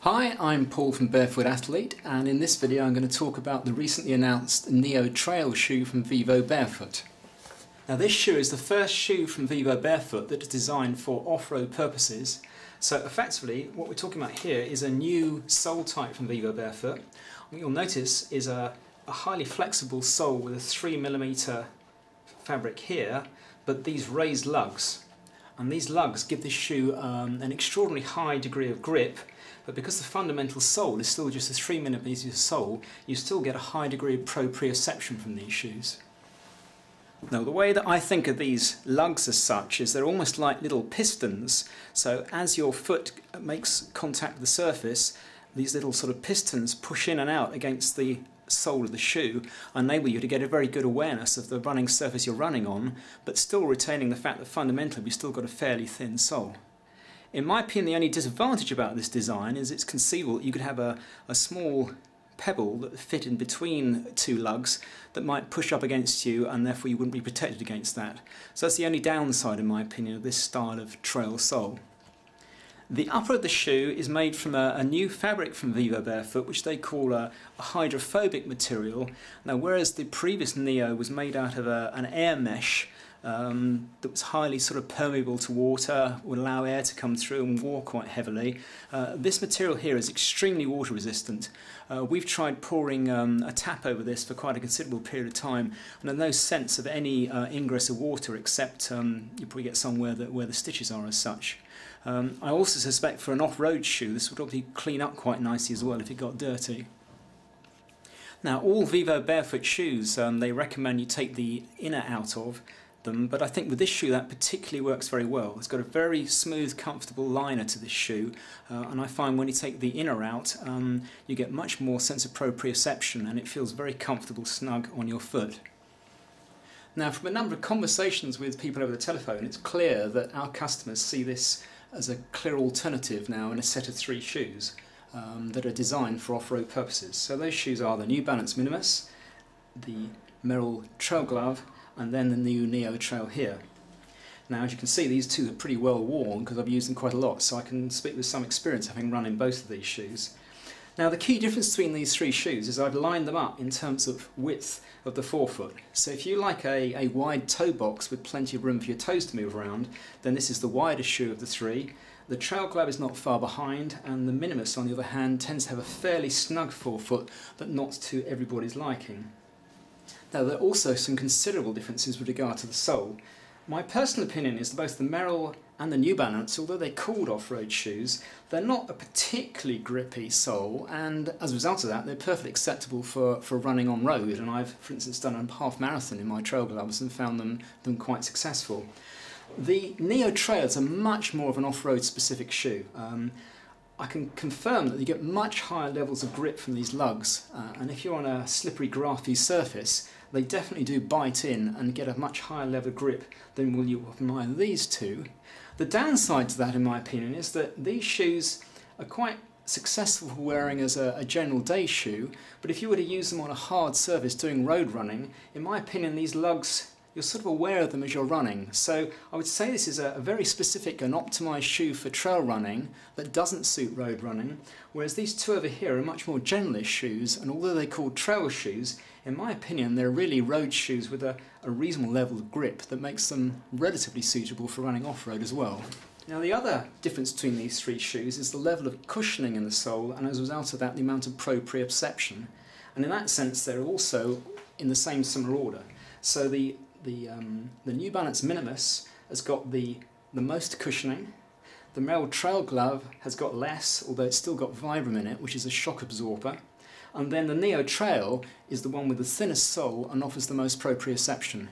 Hi, I'm Paul from Barefoot Athlete, and in this video I'm going to talk about the recently announced Neo Trail shoe from VivoBarefoot. Now this shoe is the first shoe from VivoBarefoot that is designed for off-road purposes. So effectively what we're talking about here is a new sole type from VivoBarefoot. What you'll notice is a highly flexible sole with a 3mm fabric here, but these raised lugs. And these lugs give this shoe an extraordinarily high degree of grip, but because the fundamental sole is still just a 3mm sole, you still get a high degree of proprioception from these shoes. Now the way that I think of these lugs as such is they're almost like little pistons, so as your foot makes contact with the surface, these little sort of pistons push in and out against the sole of the shoe, enable you to get a very good awareness of the running surface you're running on, but still retaining the fact that fundamentally you've still got a fairly thin sole. In my opinion, the only disadvantage about this design is it's conceivable that you could have a small pebble that fit in between two lugs that might push up against you, and therefore you wouldn't be protected against that. So that's the only downside, in my opinion, of this style of trail sole. The upper of the shoe is made from a new fabric from VivoBarefoot, which they call a hydrophobic material. Now, whereas the previous Neo was made out of an air mesh that was highly sort of permeable to water, would allow air to come through and wore quite heavily, this material here is extremely water resistant. We've tried pouring a tap over this for quite a considerable period of time, and there's no sense of any ingress of water, except you probably get somewhere where the stitches are as such. I also suspect for an off-road shoe this would probably clean up quite nicely as well if it got dirty. Now, all VivoBarefoot shoes, they recommend you take the inner out of them, but I think with this shoe that particularly works very well. It's got a very smooth, comfortable liner to this shoe, and I find when you take the inner out you get much more sense of proprioception, and it feels very comfortable, snug on your foot. Now, from a number of conversations with people over the telephone, it's clear that our customers see this as a clear alternative now in a set of 3 shoes that are designed for off-road purposes. So those shoes are the New Balance Minimus, the Merrell Trail Glove, and then the new Neo Trail here. Now, as you can see, these two are pretty well worn because I've used them quite a lot, so I can speak with some experience having run in both of these shoes. Now, the key difference between these 3 shoes is I've lined them up in terms of width of the forefoot. So if you like a wide toe box with plenty of room for your toes to move around, then this is the widest shoe of the 3. The Trail Glove is not far behind, and the Minimus, on the other hand, tends to have a fairly snug forefoot, but not to everybody's liking. Now, there are also some considerable differences with regard to the sole. My personal opinion is that both the Merrell and the New Balance, although they're called off-road shoes, they're not a particularly grippy sole, and as a result of that they're perfectly acceptable for running on road, and I've, for instance, done a half marathon in my trail gloves and found them quite successful. The Neo Trail is a much more of an off-road specific shoe. I can confirm that you get much higher levels of grip from these lugs, and if you're on a slippery, grafty surface, they definitely do bite in and get a much higher level of grip than will you from either these two. The downside to that, in my opinion, is that these shoes are quite successful for wearing as a general day shoe, but if you were to use them on a hard surface doing road running, in my opinion, these lugs, you're sort of aware of them as you're running. So I would say this is a very specific and optimised shoe for trail running that doesn't suit road running, whereas these two over here are much more generalist shoes, and although they're called trail shoes, in my opinion they're really road shoes with a reasonable level of grip that makes them relatively suitable for running off-road as well. Now, the other difference between these 3 shoes is the level of cushioning in the sole, and as a result of that the amount of proprioception, and in that sense they're also in the same similar order. So the New Balance Minimus has got the most cushioning. The Merrell Trail Glove has got less, although it's still got Vibram in it, which is a shock absorber. And then the Neo Trail is the one with the thinnest sole and offers the most proprioception.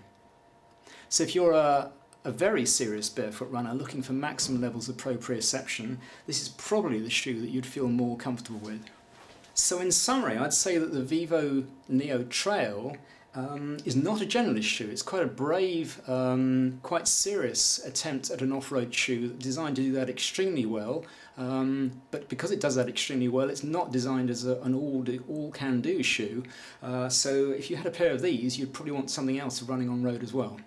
So if you're a very serious barefoot runner looking for maximum levels of proprioception, this is probably the shoe that you'd feel more comfortable with. So in summary, I'd say that the Vivo Neo Trail is not a generalist shoe. It's quite a brave, quite serious attempt at an off-road shoe designed to do that extremely well, but because it does that extremely well, it's not designed as an all-can-do shoe. So if you had a pair of these, you'd probably want something else for running on road as well.